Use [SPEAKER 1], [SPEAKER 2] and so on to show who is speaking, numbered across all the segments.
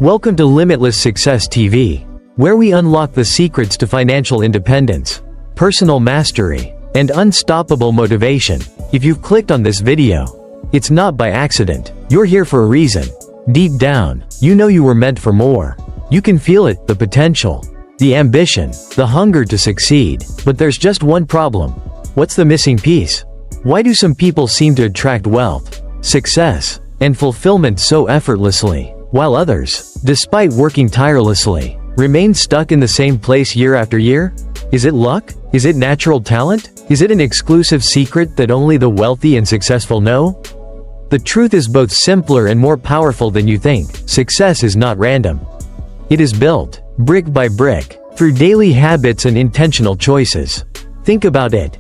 [SPEAKER 1] Welcome to Limitless Success TV, where we unlock the secrets to financial independence, personal mastery, and unstoppable motivation. If you've clicked on this video, it's not by accident. You're here for a reason. Deep down, you know you were meant for more. You can feel it, the potential, the ambition, the hunger to succeed. But there's just one problem. What's the missing piece? Why do some people seem to attract wealth, success, and fulfillment so effortlessly, while others, despite working tirelessly, remain stuck in the same place year after year? Is it luck? Is it natural talent? Is it an exclusive secret that only the wealthy and successful know? The truth is both simpler and more powerful than you think. Success is not random. It is built, brick by brick, through daily habits and intentional choices. Think about it.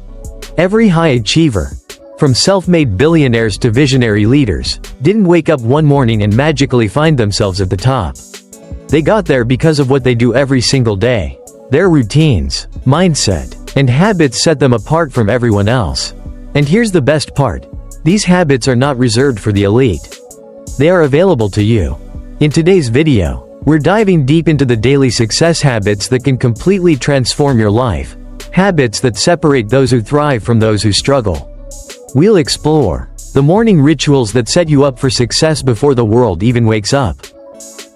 [SPEAKER 1] Every high achiever, from self-made billionaires to visionary leaders, didn't wake up one morning and magically find themselves at the top. They got there because of what they do every single day. Their routines, mindset, and habits set them apart from everyone else. And here's the best part. These habits are not reserved for the elite. They are available to you. In today's video, we're diving deep into the daily success habits that can completely transform your life. Habits that separate those who thrive from those who struggle. We'll explore the morning rituals that set you up for success before the world even wakes up.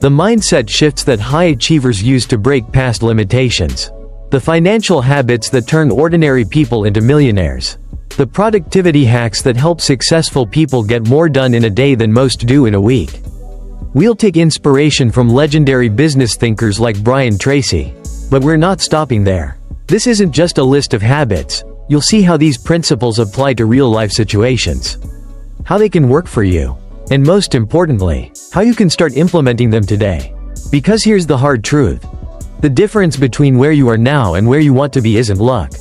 [SPEAKER 1] The mindset shifts that high achievers use to break past limitations. The financial habits that turn ordinary people into millionaires. The productivity hacks that help successful people get more done in a day than most do in a week. We'll take inspiration from legendary business thinkers like Brian Tracy. But we're not stopping there. This isn't just a list of habits. You'll see how these principles apply to real-life situations, how they can work for you, and most importantly, how you can start implementing them today. Because here's the hard truth. The difference between where you are now and where you want to be isn't luck.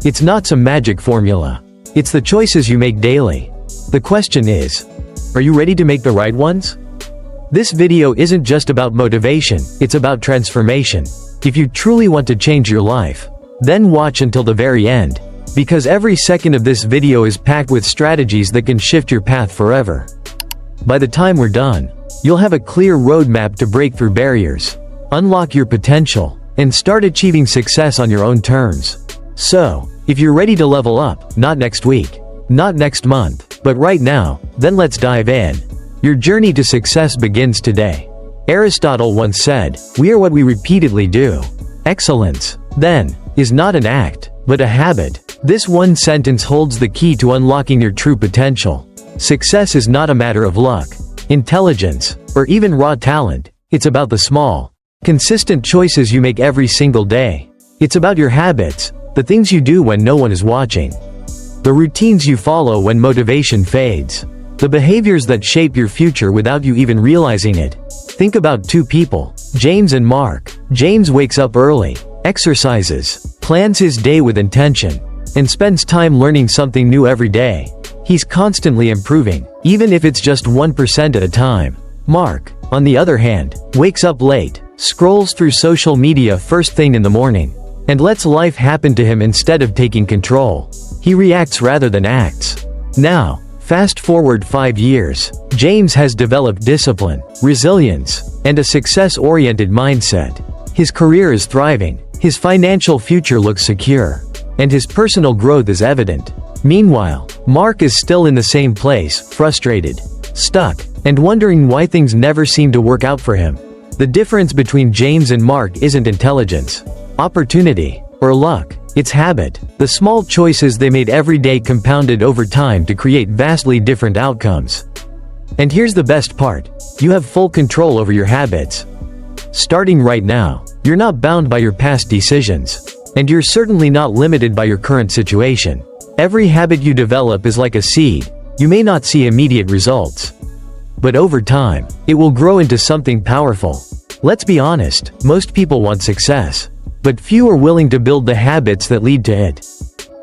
[SPEAKER 1] It's not some magic formula. It's the choices you make daily. The question is, are you ready to make the right ones? This video isn't just about motivation, it's about transformation. If you truly want to change your life, then watch until the very end. Because every second of this video is packed with strategies that can shift your path forever. By the time we're done, you'll have a clear roadmap to break through barriers, unlock your potential, and start achieving success on your own terms. So, if you're ready to level up, not next week, not next month, but right now, then let's dive in. Your journey to success begins today. Aristotle once said, "We are what we repeatedly do." Excellence, then, is not an act, but a habit. This one sentence holds the key to unlocking your true potential. Success is not a matter of luck, intelligence, or even raw talent. It's about the small, consistent choices you make every single day. It's about your habits, the things you do when no one is watching, the routines you follow when motivation fades, the behaviors that shape your future without you even realizing it. Think about two people, James and Mark. James wakes up early, exercises, plans his day with intention, and spends time learning something new every day. He's constantly improving, even if it's just 1% at a time. Mark, on the other hand, wakes up late, scrolls through social media first thing in the morning, and lets life happen to him instead of taking control. He reacts rather than acts. Now, fast forward 5 years, James has developed discipline, resilience, and a success-oriented mindset. His career is thriving, his financial future looks secure, and his personal growth is evident. Meanwhile, Mark is still in the same place, frustrated, stuck, and wondering why things never seem to work out for him. The difference between James and Mark isn't intelligence, opportunity, or luck. It's habit. The small choices they made every day compounded over time to create vastly different outcomes. And here's the best part. You have full control over your habits. Starting right now, you're not bound by your past decisions. And you're certainly not limited by your current situation. Every habit you develop is like a seed. You may not see immediate results, but over time, it will grow into something powerful. Let's be honest, most people want success, but few are willing to build the habits that lead to it.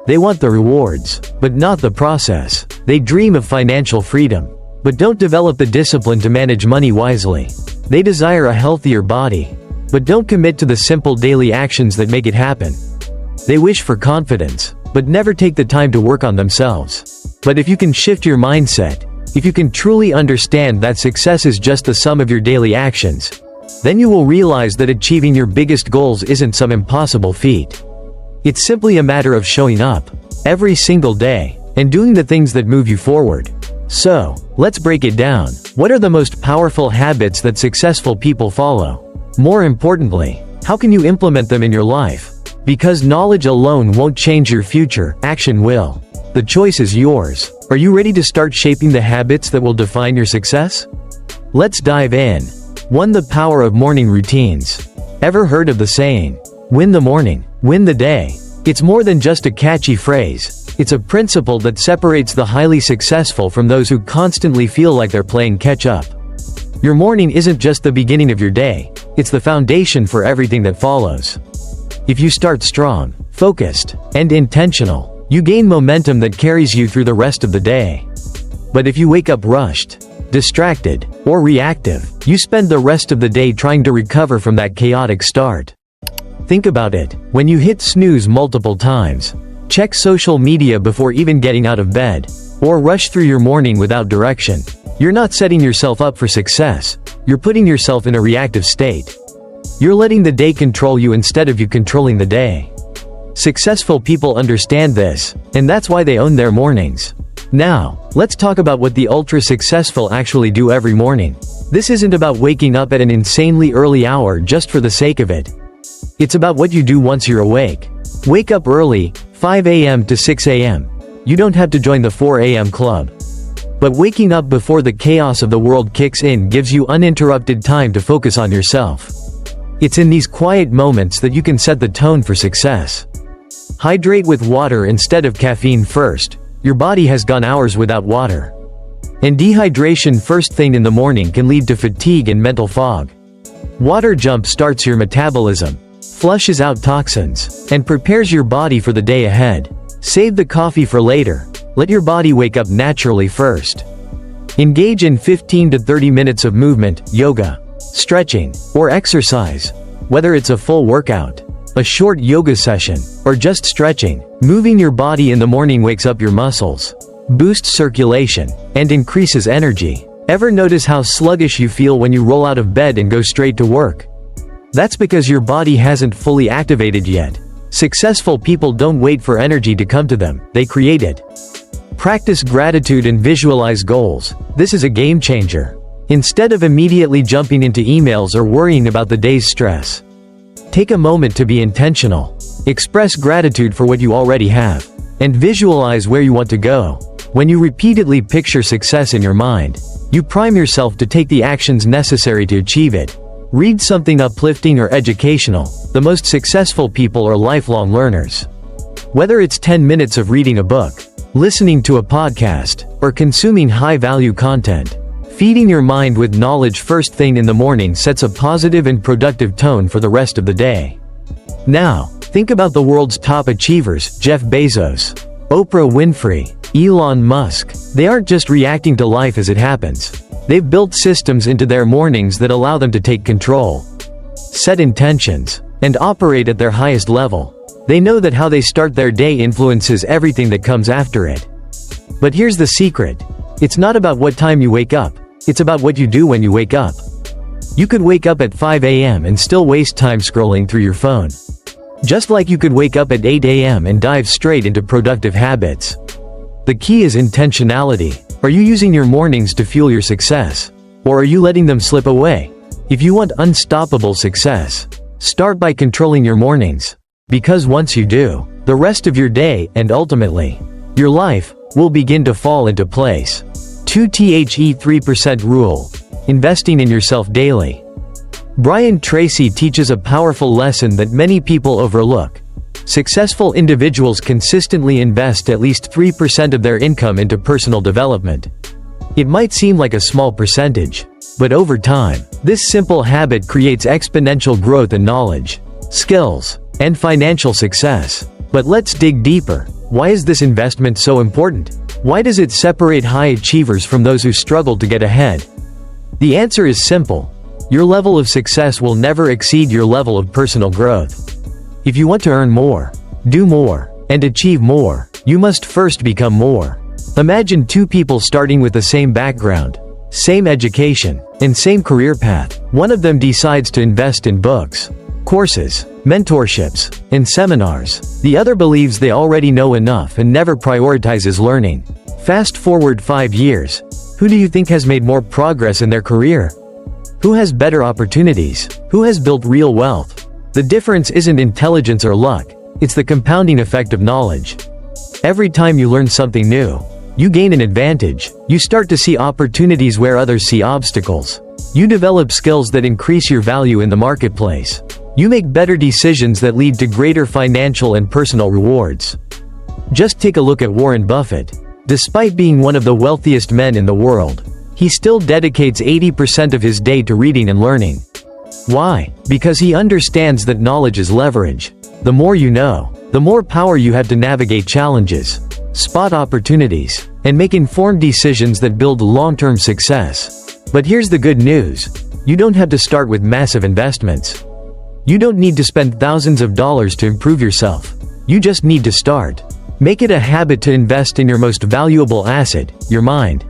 [SPEAKER 1] They want the rewards, but not the process. They dream of financial freedom, but don't develop the discipline to manage money wisely. They desire a healthier body, but don't commit to the simple daily actions that make it happen. They wish for confidence, but never take the time to work on themselves. But if you can shift your mindset, If you can truly understand that success is just the sum of your daily actions, then you will realize that achieving your biggest goals isn't some impossible feat. It's simply a matter of showing up every single day and doing the things that move you forward. So, let's break it down. What are the most powerful habits that successful people follow? More importantly, how can you implement them in your life? Because knowledge alone won't change your future, action will. The choice is yours. Are you ready to start shaping the habits that will define your success? Let's dive in. 1. The power of morning routines. Ever heard of the saying, "Win the morning, win the day"? It's more than just a catchy phrase. It's a principle that separates the highly successful from those who constantly feel like they're playing catch-up. Your morning isn't just the beginning of your day, it's the foundation for everything that follows. If you start strong, focused, and intentional, you gain momentum that carries you through the rest of the day. But if you wake up rushed, distracted, or reactive, you spend the rest of the day trying to recover from that chaotic start. Think about it. When you hit snooze multiple times, check social media before even getting out of bed, or rush through your morning without direction, you're not setting yourself up for success. You're putting yourself in a reactive state. You're letting the day control you instead of you controlling the day. Successful people understand this, and that's why they own their mornings. Now, let's talk about what the ultra-successful actually do every morning. This isn't about waking up at an insanely early hour just for the sake of it. It's about what you do once you're awake. Wake up early, 5 a.m. to 6 a.m. You don't have to join the 4 a.m. club. But waking up before the chaos of the world kicks in gives you uninterrupted time to focus on yourself. It's in these quiet moments that you can set the tone for success. Hydrate with water instead of caffeine first. Your body has gone hours without water. And dehydration first thing in the morning can lead to fatigue and mental fog. Water jump starts your metabolism, flushes out toxins, and prepares your body for the day ahead. Save the coffee for later. Let your body wake up naturally first. Engage in 15 to 30 minutes of movement, yoga, stretching, or exercise. Whether it's a full workout, a short yoga session, or just stretching, moving your body in the morning wakes up your muscles, boosts circulation, and increases energy. Ever notice how sluggish you feel when you roll out of bed and go straight to work? That's because your body hasn't fully activated yet. Successful people don't wait for energy to come to them, they create it. Practice gratitude and visualize goals. This is a game changer. Instead of immediately jumping into emails or worrying about the day's stress, take a moment to be intentional. Express gratitude for what you already have, and visualize where you want to go. When you repeatedly picture success in your mind, you prime yourself to take the actions necessary to achieve it. Read something uplifting or educational. The most successful people are lifelong learners. Whether it's 10 minutes of reading a book, listening to a podcast, or consuming high-value content, feeding your mind with knowledge first thing in the morning sets a positive and productive tone for the rest of the day. Now, think about the world's top achievers: Jeff Bezos, Oprah Winfrey, Elon Musk. They aren't just reacting to life as it happens. They've built systems into their mornings that allow them to take control, set intentions, and operate at their highest level. They know that how they start their day influences everything that comes after it. But here's the secret. It's not about what time you wake up. It's about what you do when you wake up. You could wake up at 5 a.m. and still waste time scrolling through your phone. Just like you could wake up at 8 a.m. and dive straight into productive habits. The key is intentionality. Are you using your mornings to fuel your success? Or are you letting them slip away? If you want unstoppable success, start by controlling your mornings. Because once you do, the rest of your day, and ultimately, your life, will begin to fall into place. 2-3% rule. Investing in yourself daily. Brian Tracy teaches a powerful lesson that many people overlook. Successful individuals consistently invest at least 3% of their income into personal development. It might seem like a small percentage, but over time, this simple habit creates exponential growth in knowledge, skills, and financial success. But let's dig deeper. Why is this investment so important? Why does it separate high achievers from those who struggle to get ahead? The answer is simple. Your level of success will never exceed your level of personal growth. If you want to earn more, do more, and achieve more, you must first become more. Imagine two people starting with the same background, same education, and same career path. One of them decides to invest in books, courses, mentorships, and seminars. The other believes they already know enough and never prioritizes learning. Fast forward 5 years. Who do you think has made more progress in their career? Who has better opportunities? Who has built real wealth? The difference isn't intelligence or luck, it's the compounding effect of knowledge. Every time you learn something new, you gain an advantage. You start to see opportunities where others see obstacles. You develop skills that increase your value in the marketplace. You make better decisions that lead to greater financial and personal rewards. Just take a look at Warren Buffett. Despite being one of the wealthiest men in the world, he still dedicates 80% of his day to reading and learning. Why? Because he understands that knowledge is leverage. The more you know, the more power you have to navigate challenges, spot opportunities, and make informed decisions that build long-term success. But here's the good news. You don't have to start with massive investments. You don't need to spend thousands of dollars to improve yourself. You just need to start. Make it a habit to invest in your most valuable asset, your mind.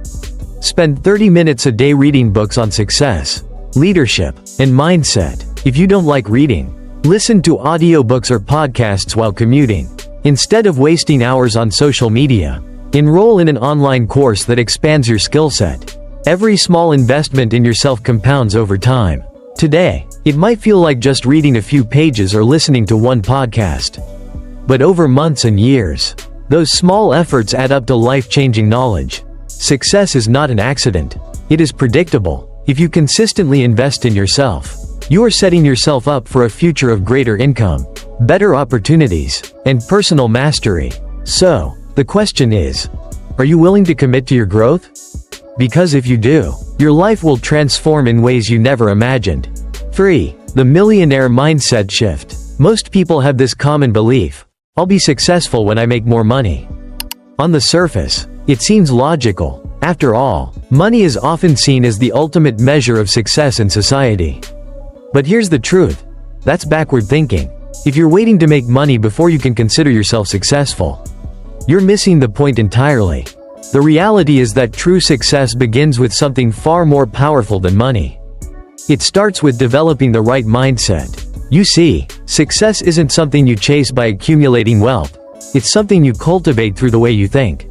[SPEAKER 1] Spend 30 minutes a day reading books on success, leadership, and mindset. If you don't like reading, listen to audiobooks or podcasts while commuting. Instead of wasting hours on social media, enroll in an online course that expands your skill set. Every small investment in yourself compounds over time. Today, it might feel like just reading a few pages or listening to one podcast. But over months and years, those small efforts add up to life-changing knowledge. Success is not an accident. It is predictable. If you consistently invest in yourself, you are setting yourself up for a future of greater income, better opportunities, and personal mastery. So, the question is, are you willing to commit to your growth? Because if you do, your life will transform in ways you never imagined. 3. The millionaire mindset shift. Most people have this common belief: I'll be successful when I make more money. On the surface, it seems logical. After all, money is often seen as the ultimate measure of success in society. But here's the truth. That's backward thinking. If you're waiting to make money before you can consider yourself successful, you're missing the point entirely. The reality is that true success begins with something far more powerful than money. It starts with developing the right mindset. You see, success isn't something you chase by accumulating wealth. It's something you cultivate through the way you think,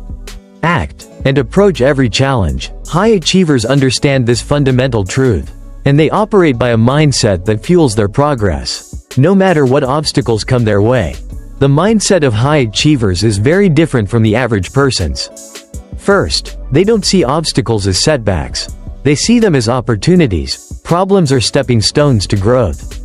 [SPEAKER 1] act, and approach every challenge. High achievers understand this fundamental truth, and they operate by a mindset that fuels their progress, no matter what obstacles come their way. The mindset of high achievers is very different from the average person's. First, they don't see obstacles as setbacks. They see them as opportunities. Problems are stepping stones to growth.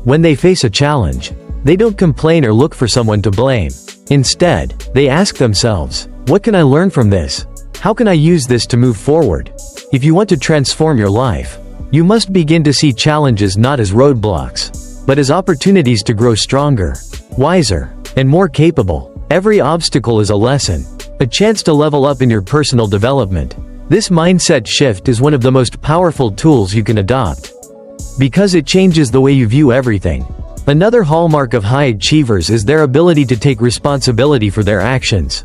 [SPEAKER 1] When they face a challenge, they don't complain or look for someone to blame. Instead, they ask themselves, what can I learn from this? How can I use this to move forward? If you want to transform your life, you must begin to see challenges not as roadblocks, but as opportunities to grow stronger, wiser, and more capable. Every obstacle is a lesson, a chance to level up in your personal development. This mindset shift is one of the most powerful tools you can adopt, because it changes the way you view everything. Another hallmark of high achievers is their ability to take responsibility for their actions.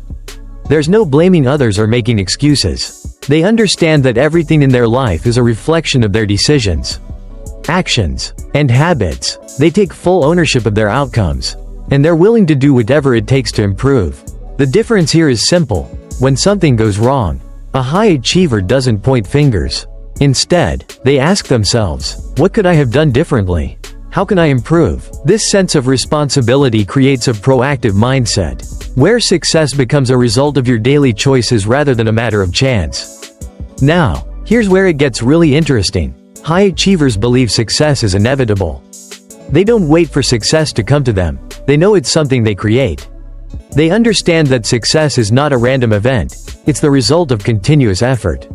[SPEAKER 1] There's no blaming others or making excuses. They understand that everything in their life is a reflection of their decisions, actions, and habits. They take full ownership of their outcomes, and they're willing to do whatever it takes to improve. The difference here is simple. When something goes wrong, a high achiever doesn't point fingers. Instead, they ask themselves, what could I have done differently? How can I improve? This sense of responsibility creates a proactive mindset, where success becomes a result of your daily choices rather than a matter of chance. Now, here's where it gets really interesting. High achievers believe success is inevitable. They don't wait for success to come to them. They know it's something they create. They understand that success is not a random event. It's the result of continuous effort,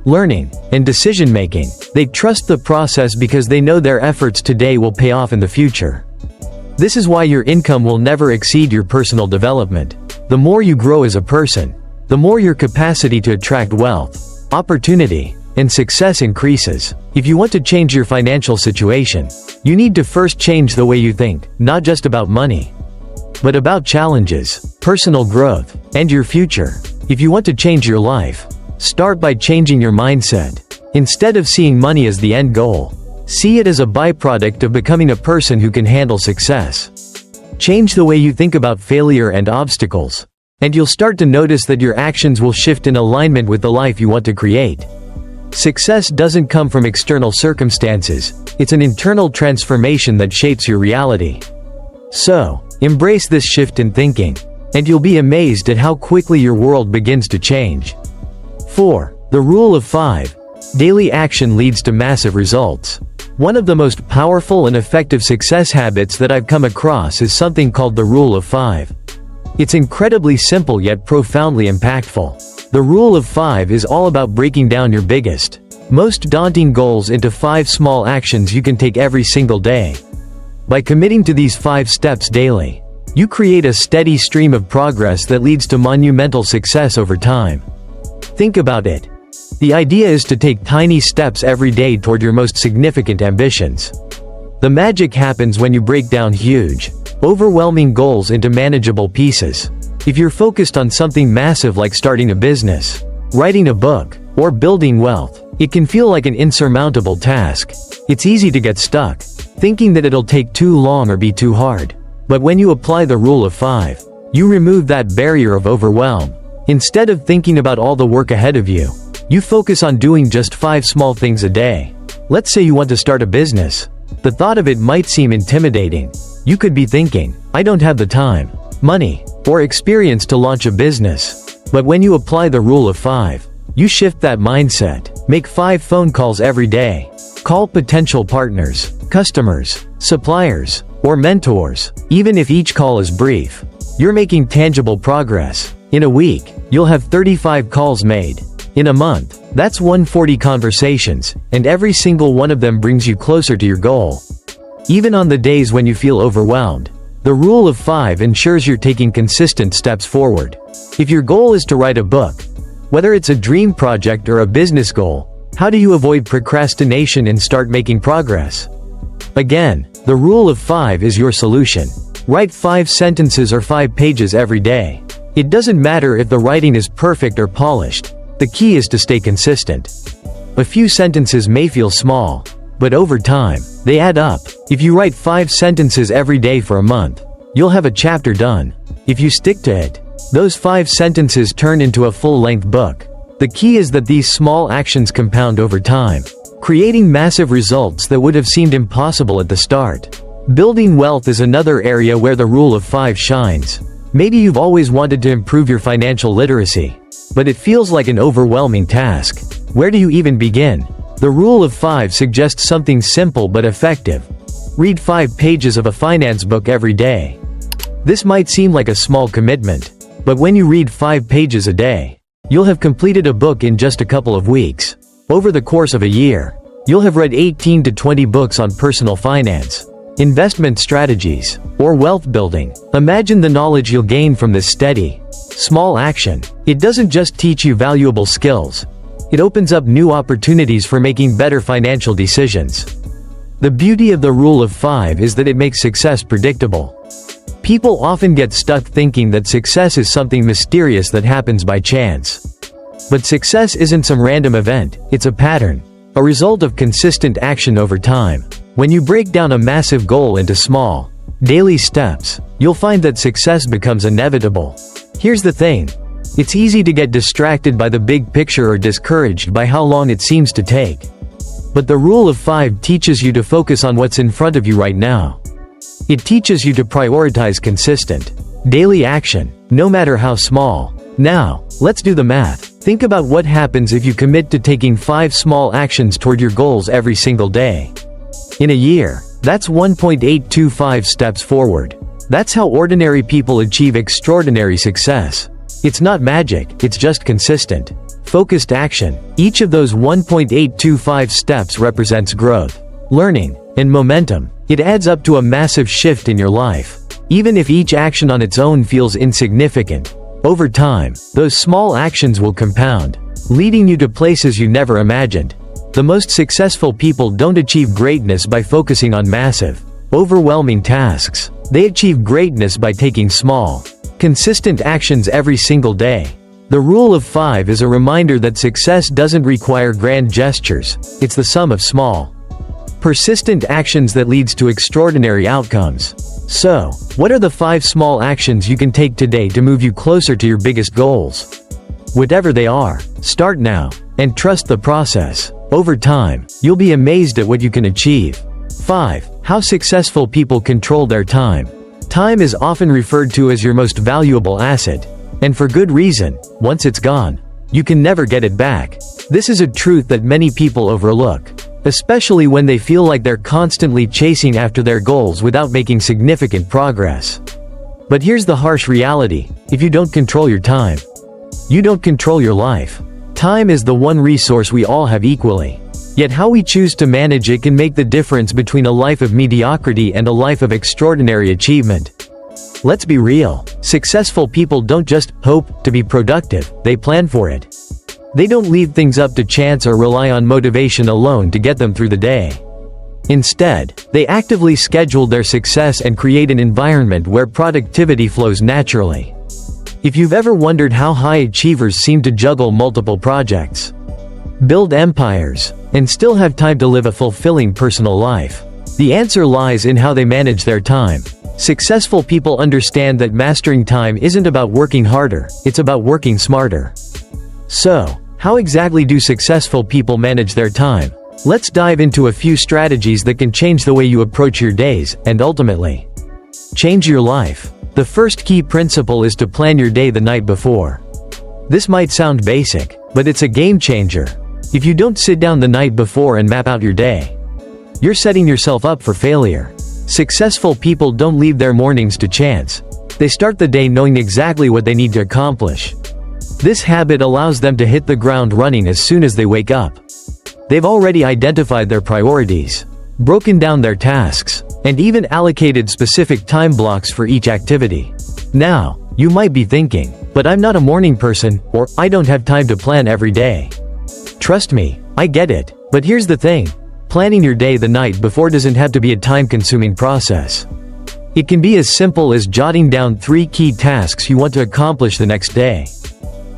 [SPEAKER 1] learning, and decision-making. They trust the process because they know their efforts today will pay off in the future. This is why your income will never exceed your personal development. The more you grow as a person, the more your capacity to attract wealth, opportunity, and success increases. If you want to change your financial situation, you need to first change the way you think, not just about money, but about challenges, personal growth, and your future. If you want to change your life, start by changing your mindset. Instead of seeing money as the end goal, see it as a byproduct of becoming a person who can handle success. Change the way you think about failure and obstacles, and you'll start to notice that your actions will shift in alignment with the life you want to create. Success doesn't come from external circumstances, it's an internal transformation that shapes your reality. So, embrace this shift in thinking, and you'll be amazed at how quickly your world begins to change. 4. The Rule of 5. Daily action leads to massive results. One of the most powerful and effective success habits that I've come across is something called the Rule of 5. It's incredibly simple yet profoundly impactful. The Rule of 5 is all about breaking down your biggest, most daunting goals into 5 small actions you can take every single day. By committing to these 5 steps daily, you create a steady stream of progress that leads to monumental success over time. Think about it. The idea is to take tiny steps every day toward your most significant ambitions. The magic happens when you break down huge, overwhelming goals into manageable pieces. If you're focused on something massive like starting a business, writing a book, or building wealth, it can feel like an insurmountable task. It's easy to get stuck, thinking that it'll take too long or be too hard. But when you apply the Rule of 5, you remove that barrier of overwhelm. Instead of thinking about all the work ahead of you, you focus on doing just 5 small things a day. Let's say you want to start a business. The thought of it might seem intimidating. You could be thinking, I don't have the time, money, or experience to launch a business. But when you apply the Rule of 5, you shift that mindset. Make 5 phone calls every day. Call potential partners, customers, suppliers, or mentors. Even if each call is brief, you're making tangible progress. In a week, you'll have 35 calls made. In a month, that's 140 conversations, and every single one of them brings you closer to your goal. Even on the days when you feel overwhelmed, the Rule of 5 ensures you're taking consistent steps forward. If your goal is to write a book, whether it's a dream project or a business goal, how do you avoid procrastination and start making progress? Again, the Rule of 5 is your solution. Write 5 sentences or 5 pages every day. It doesn't matter if the writing is perfect or polished. The key is to stay consistent. A few sentences may feel small, but over time, they add up. If you write 5 sentences every day for a month, you'll have a chapter done. If you stick to it, those 5 sentences turn into a full-length book. The key is that these small actions compound over time, creating massive results that would have seemed impossible at the start. Building wealth is another area where the Rule of 5 shines. Maybe you've always wanted to improve your financial literacy, but it feels like an overwhelming task. Where do you even begin? The Rule of 5 suggests something simple but effective. Read 5 pages of a finance book every day. This might seem like a small commitment, but when you read 5 pages a day, you'll have completed a book in just a couple of weeks. Over the course of a year, you'll have read 18 to 20 books on personal finance, investment strategies, or wealth building. Imagine the knowledge you'll gain from this steady, small action. It doesn't just teach you valuable skills. It opens up new opportunities for making better financial decisions. The beauty of the Rule of 5 is that it makes success predictable. People often get stuck thinking that success is something mysterious that happens by chance. But success isn't some random event, it's a pattern, a result of consistent action over time. When you break down a massive goal into small, daily steps, you'll find that success becomes inevitable. Here's the thing. It's easy to get distracted by the big picture or discouraged by how long it seems to take. But the Rule of 5 teaches you to focus on what's in front of you right now. It teaches you to prioritize consistent, daily action, no matter how small. Now, let's do the math. Think about what happens if you commit to taking 5 small actions toward your goals every single day. In a year, that's 1.825 steps forward. That's how ordinary people achieve extraordinary success. It's not magic, it's just consistent, focused action. Each of those 1.825 steps represents growth, learning, and momentum. It adds up to a massive shift in your life. Even if each action on its own feels insignificant, over time, those small actions will compound, leading you to places you never imagined. The most successful people don't achieve greatness by focusing on massive, overwhelming tasks. They achieve greatness by taking small, consistent actions every single day. The rule of 5 is a reminder that success doesn't require grand gestures, it's the sum of small, persistent actions that leads to extraordinary outcomes. So, what are the 5 small actions you can take today to move you closer to your biggest goals? Whatever they are, start now, and trust the process. Over time, you'll be amazed at what you can achieve. 5. How successful people control their time. Time is often referred to as your most valuable asset. And for good reason. Once it's gone, you can never get it back. This is a truth that many people overlook, especially when they feel like they're constantly chasing after their goals without making significant progress. But here's the harsh reality: if you don't control your time, you don't control your life. Time is the one resource we all have equally. Yet how we choose to manage it can make the difference between a life of mediocrity and a life of extraordinary achievement. Let's be real. Successful people don't just hope to be productive, they plan for it. They don't leave things up to chance or rely on motivation alone to get them through the day. Instead, they actively schedule their success and create an environment where productivity flows naturally. If you've ever wondered how high achievers seem to juggle multiple projects, build empires, and still have time to live a fulfilling personal life, the answer lies in how they manage their time. Successful people understand that mastering time isn't about working harder, it's about working smarter. So, how exactly do successful people manage their time? Let's dive into a few strategies that can change the way you approach your days, and ultimately, change your life. The first key principle is to plan your day the night before. This might sound basic, but it's a game changer. If you don't sit down the night before and map out your day, you're setting yourself up for failure. Successful people don't leave their mornings to chance. They start the day knowing exactly what they need to accomplish. This habit allows them to hit the ground running as soon as they wake up. They've already identified their priorities, broken down their tasks, and even allocated specific time blocks for each activity. Now, you might be thinking, but I'm not a morning person, or I don't have time to plan every day. Trust me, I get it. But here's the thing. Planning your day the night before doesn't have to be a time-consuming process. It can be as simple as jotting down 3 key tasks you want to accomplish the next day.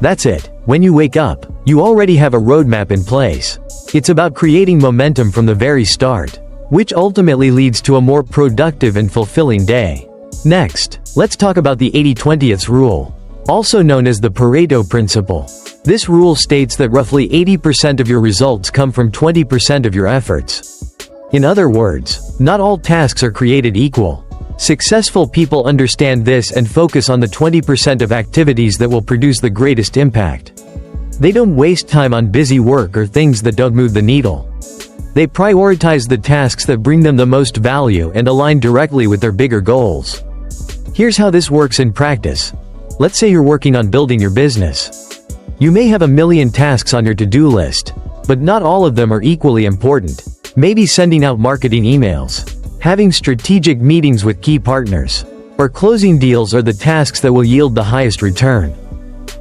[SPEAKER 1] That's it. When you wake up, you already have a roadmap in place. It's about creating momentum from the very start, which ultimately leads to a more productive and fulfilling day. Next, let's talk about the 80-20 rule, also known as the Pareto principle. This rule states that roughly 80% of your results come from 20% of your efforts. In other words, not all tasks are created equal. Successful people understand this and focus on the 20% of activities that will produce the greatest impact. They don't waste time on busy work or things that don't move the needle. They prioritize the tasks that bring them the most value and align directly with their bigger goals. Here's how this works in practice. Let's say you're working on building your business. You may have a million tasks on your to-do list, but not all of them are equally important. Maybe sending out marketing emails, having strategic meetings with key partners, or closing deals are the tasks that will yield the highest return.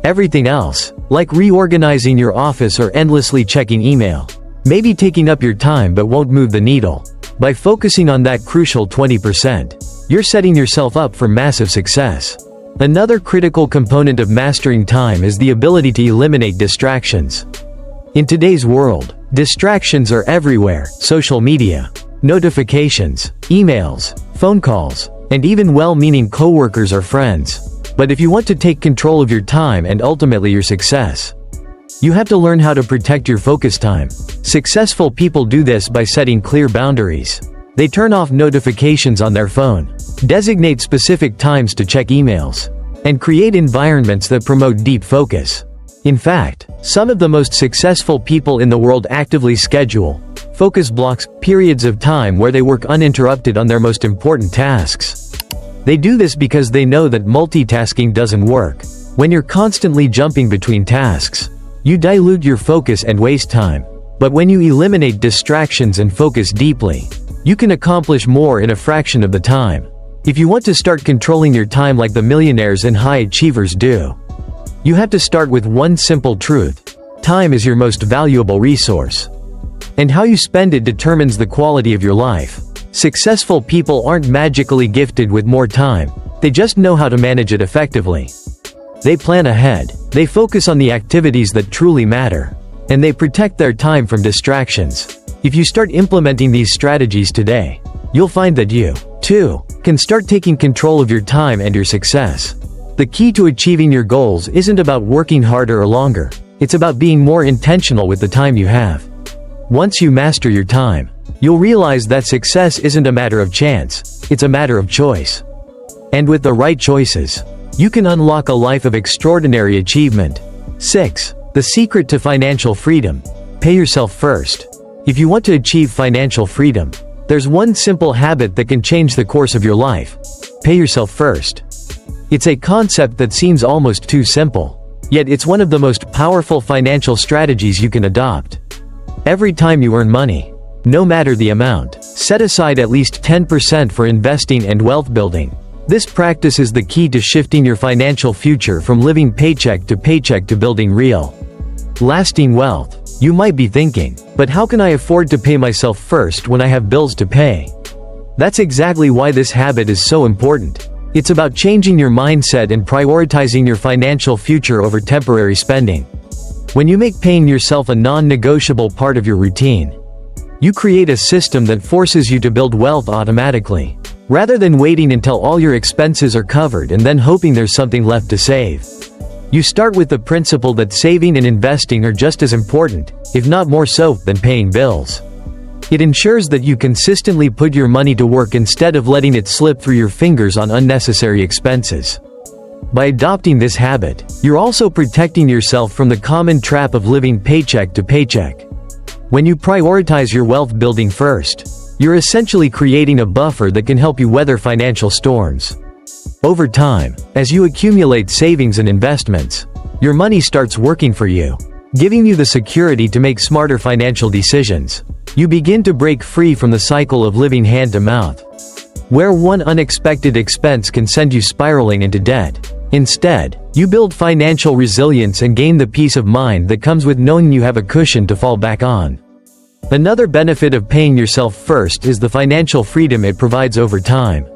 [SPEAKER 1] Everything else, like reorganizing your office or endlessly checking email, may be taking up your time but won't move the needle. By focusing on that crucial 20%, you're setting yourself up for massive success. Another critical component of mastering time is the ability to eliminate distractions. In today's world, distractions are everywhere: social media, notifications, emails, phone calls, and even well-meaning coworkers or friends. But if you want to take control of your time and ultimately your success, you have to learn how to protect your focus time. Successful people do this by setting clear boundaries. They turn off notifications on their phone, designate specific times to check emails, and create environments that promote deep focus. In fact, some of the most successful people in the world actively schedule focus blocks, periods of time where they work uninterrupted on their most important tasks. They do this because they know that multitasking doesn't work. When you're constantly jumping between tasks, you dilute your focus and waste time. But when you eliminate distractions and focus deeply, you can accomplish more in a fraction of the time. If you want to start controlling your time like the millionaires and high achievers do, you have to start with one simple truth: time is your most valuable resource. And how you spend it determines the quality of your life. Successful people aren't magically gifted with more time, they just know how to manage it effectively. They plan ahead, they focus on the activities that truly matter, and they protect their time from distractions. If you start implementing these strategies today, you'll find that you, too, can start taking control of your time and your success. The key to achieving your goals isn't about working harder or longer, it's about being more intentional with the time you have. Once you master your time, you'll realize that success isn't a matter of chance, it's a matter of choice. And with the right choices, you can unlock a life of extraordinary achievement. 6. The secret to financial freedom. Pay yourself first. If you want to achieve financial freedom, there's one simple habit that can change the course of your life. Pay yourself first. It's a concept that seems almost too simple, yet it's one of the most powerful financial strategies you can adopt. Every time you earn money, no matter the amount, set aside at least 10% for investing and wealth building. This practice is the key to shifting your financial future from living paycheck to building real, lasting wealth. You might be thinking, but how can I afford to pay myself first when I have bills to pay? That's exactly why this habit is so important. It's about changing your mindset and prioritizing your financial future over temporary spending. When you make paying yourself a non-negotiable part of your routine, you create a system that forces you to build wealth automatically, rather than waiting until all your expenses are covered and then hoping there's something left to save. You start with the principle that saving and investing are just as important, if not more so, than paying bills. It ensures that you consistently put your money to work instead of letting it slip through your fingers on unnecessary expenses. By adopting this habit, you're also protecting yourself from the common trap of living paycheck to paycheck. When you prioritize your wealth building first, you're essentially creating a buffer that can help you weather financial storms. Over time, as you accumulate savings and investments, your money starts working for you, giving you the security to make smarter financial decisions. You begin to break free from the cycle of living hand to mouth, where one unexpected expense can send you spiraling into debt. Instead, you build financial resilience and gain the peace of mind that comes with knowing you have a cushion to fall back on. Another benefit of paying yourself first is the financial freedom it provides over time.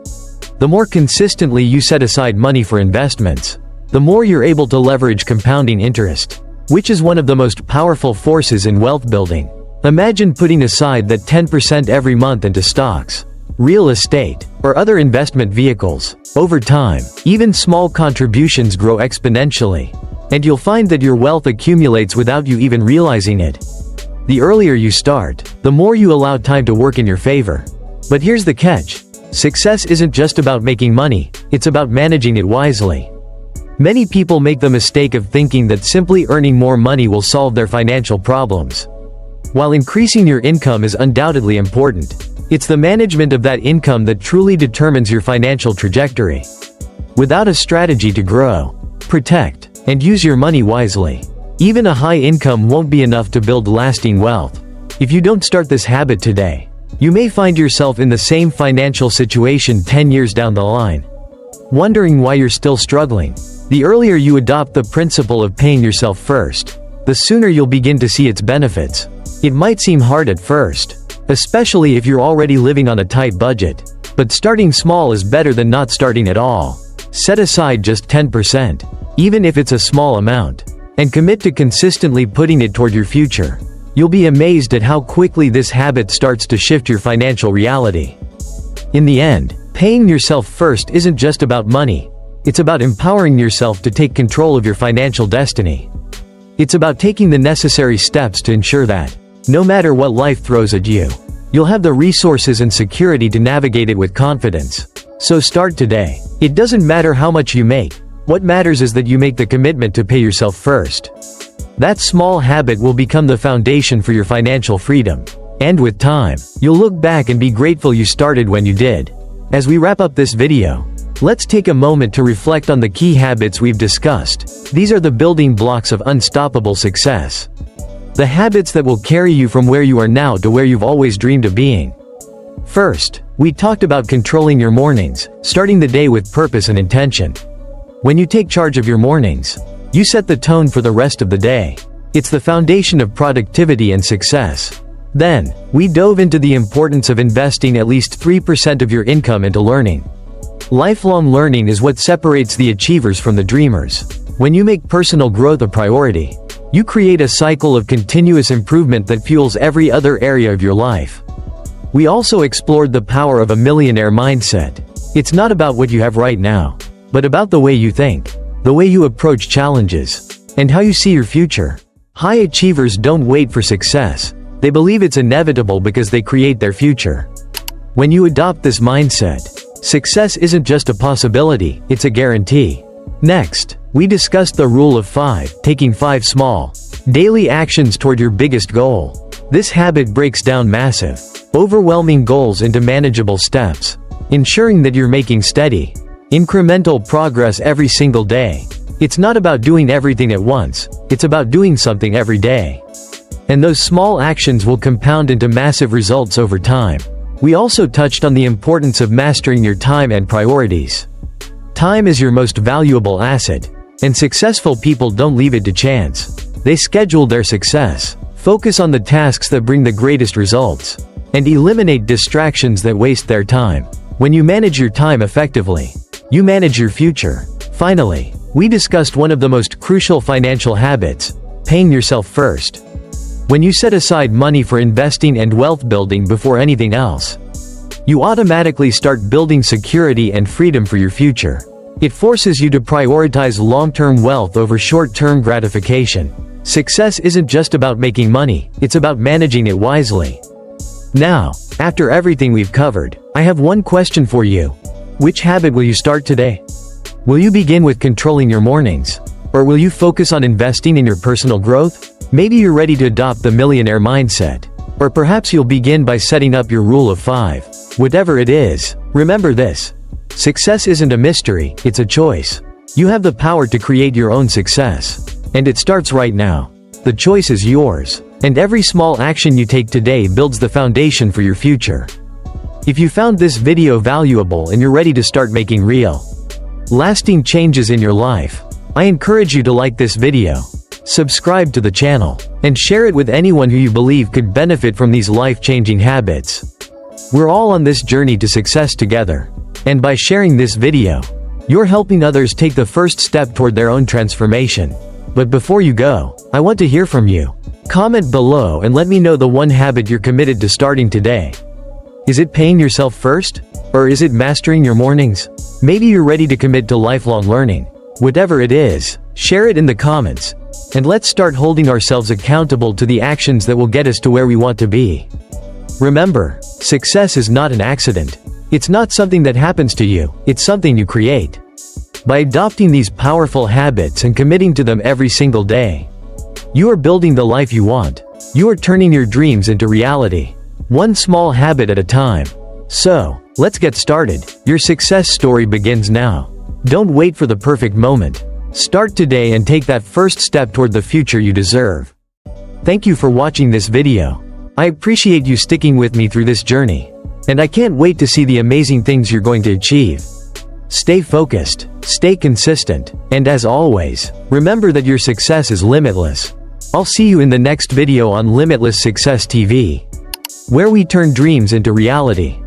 [SPEAKER 1] The more consistently you set aside money for investments, the more you're able to leverage compounding interest, which is one of the most powerful forces in wealth building. Imagine putting aside that 10% every month into stocks, real estate, or other investment vehicles. Over time, even small contributions grow exponentially, and you'll find that your wealth accumulates without you even realizing it. The earlier you start, the more you allow time to work in your favor. But here's the catch. Success isn't just about making money, it's about managing it wisely. Many people make the mistake of thinking that simply earning more money will solve their financial problems. While increasing your income is undoubtedly important, it's the management of that income that truly determines your financial trajectory. Without a strategy to grow, protect, and use your money wisely, even a high income won't be enough to build lasting wealth. If you don't start this habit today, you may find yourself in the same financial situation 10 years down the line, wondering why you're still struggling. The earlier you adopt the principle of paying yourself first, the sooner you'll begin to see its benefits. It might seem hard at first, especially if you're already living on a tight budget, but starting small is better than not starting at all. Set aside just 10%, even if it's a small amount, and commit to consistently putting it toward your future. You'll be amazed at how quickly this habit starts to shift your financial reality. In the end, paying yourself first isn't just about money. It's about empowering yourself to take control of your financial destiny. It's about taking the necessary steps to ensure that, no matter what life throws at you, you'll have the resources and security to navigate it with confidence. So start today. It doesn't matter how much you make. What matters is that you make the commitment to pay yourself first. That small habit will become the foundation for your financial freedom. And with time, you'll look back and be grateful you started when you did. As we wrap up this video, let's take a moment to reflect on the key habits we've discussed. These are the building blocks of unstoppable success. The habits that will carry you from where you are now to where you've always dreamed of being. First, we talked about controlling your mornings, starting the day with purpose and intention. When you take charge of your mornings, you set the tone for the rest of the day. It's the foundation of productivity and success. Then, we dove into the importance of investing at least 3% of your income into learning. Lifelong learning is what separates the achievers from the dreamers. When you make personal growth a priority, you create a cycle of continuous improvement that fuels every other area of your life. We also explored the power of a millionaire mindset. It's not about what you have right now, but about the way you think, the way you approach challenges, and how you see your future. High achievers don't wait for success. They believe it's inevitable because they create their future. When you adopt this mindset, success isn't just a possibility, it's a guarantee. Next, we discussed the rule of 5, taking 5 small, daily actions toward your biggest goal. This habit breaks down massive, overwhelming goals into manageable steps, ensuring that you're making steady, incremental progress every single day. It's not about doing everything at once, it's about doing something every day. And those small actions will compound into massive results over time. We also touched on the importance of mastering your time and priorities. Time is your most valuable asset, and successful people don't leave it to chance. They schedule their success, focus on the tasks that bring the greatest results, and eliminate distractions that waste their time. When you manage your time effectively, you manage your future. Finally, we discussed one of the most crucial financial habits, paying yourself first. When you set aside money for investing and wealth building before anything else, you automatically start building security and freedom for your future. It forces you to prioritize long-term wealth over short-term gratification. Success isn't just about making money, it's about managing it wisely. Now, after everything we've covered, I have one question for you. Which habit will you start today? Will you begin with controlling your mornings? Or will you focus on investing in your personal growth? Maybe you're ready to adopt the millionaire mindset. Or perhaps you'll begin by setting up your rule of 5. Whatever it is, remember this. Success isn't a mystery, it's a choice. You have the power to create your own success. And it starts right now. The choice is yours. And every small action you take today builds the foundation for your future. If you found this video valuable and you're ready to start making real, lasting changes in your life, I encourage you to like this video, subscribe to the channel, and share it with anyone who you believe could benefit from these life-changing habits. We're all on this journey to success together. And by sharing this video, you're helping others take the first step toward their own transformation. But before you go, I want to hear from you. Comment below and let me know the one habit you're committed to starting today. Is it paying yourself first? Or is it mastering your mornings? Maybe you're ready to commit to lifelong learning. Whatever it is, share it in the comments. And let's start holding ourselves accountable to the actions that will get us to where we want to be. Remember, success is not an accident. It's not something that happens to you, it's something you create. By adopting these powerful habits and committing to them every single day, you are building the life you want. You are turning your dreams into reality, one small habit at a time. So, let's get started. Your success story begins now. Don't wait for the perfect moment. Start today and take that first step toward the future you deserve. Thank you for watching this video. I appreciate you sticking with me through this journey. And I can't wait to see the amazing things you're going to achieve. Stay focused, stay consistent, and as always, remember that your success is limitless. I'll see you in the next video on Limitless Success TV, where we turn dreams into reality.